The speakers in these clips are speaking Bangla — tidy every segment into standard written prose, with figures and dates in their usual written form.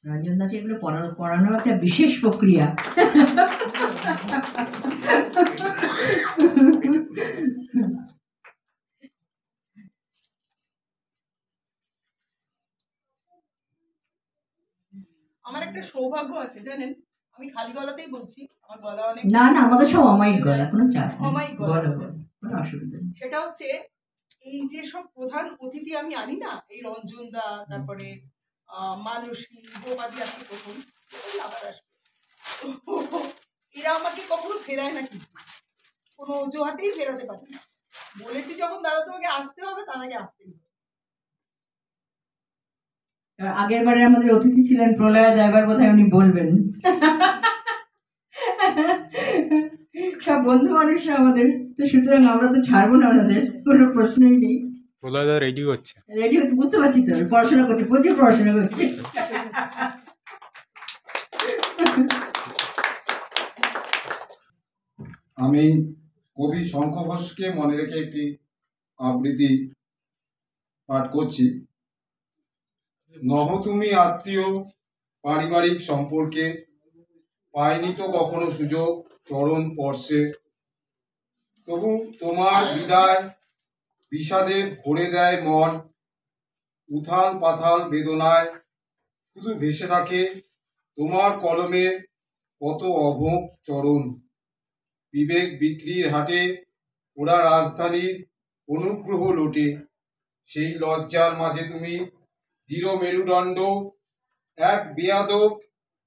রঞ্জন দাকে এগুলো পড়ানোর একটা বিশেষ প্রক্রিয়া। আমার একটা সৌভাগ্য আছে জানেন, আমি খালি গলাতেই বলছি, আমার গলা অনেক না না, আমাদের সব অমায়িক গলা, কোনো চাপ নেই, অমায়িক গলা, কোনো অসুবিধা নেই। সেটা হচ্ছে এই যে সব প্রধান অতিথি আমি আনি না, এই রঞ্জন দা, তারপরে মানসী, বোমাদি আসবে প্রথম, আবার আসবে, এরা আমাকে কখনো ফেরায় না, কিন্তু কোনো অজুহাতেই ফেরাতে পারে না। বলেছি যখন দাদা তোমাকে আসতে হবে, তাদেরকে আসতেই হবে। আগের বারে আমাদের অতিথি ছিলেন প্রলয় দা, এবার কোথায় উনি বলবেন। সব বন্ধু মানুষরা আমাদের, তো সুতরাং আমরা তো ছাড়বো না ওনাদের, কোনো প্রশ্নই নেই। প্রলয় দা রেডি হচ্ছে, বুঝতে পারছি তো, পড়াশোনা করছে, প্রচুর পড়াশোনা করছে। আমি কবি শঙ্খ ঘোষকে মনে রেখে একটি আবৃত্তি পাঠ করছি। নহ তুমি আত্মীয় পারিবারিক সম্পর্কে, পাইনি তো কখনো সুযোগ চরণ স্পর্শে, তবু তোমার বিদায় বিষাদে ভরে দেয় মন, উথাল পাথাল বেদনায় শুধু ভেসে থাকে তোমার কলমে কত অভোগ চরণ। বিবেক বিক্রির হাটে ওরা রাজধানীর অনুগ্রহ লোটে, সেই লজ্জার মাঝে তুমি দৃঢ় মেরুদণ্ড, এক বেয়াদব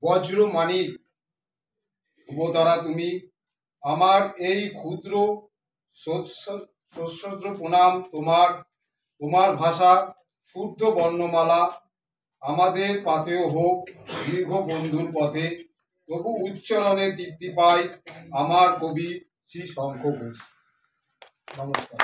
বজ্র মানিক। ধ্রুবতারা তুমি, আমার এই ক্ষুদ্র সশ্রদ্র প্রণাম তোমার, তোমার ভাষা শুদ্ধ বর্ণমালা, আমাদের পাথেয় হোক দীর্ঘ বন্ধুর পথে, তবু উচ্চারণে তৃপ্তি পাই আমার কবি শ্রী শঙ্খ ঘোষ। নমস্কার।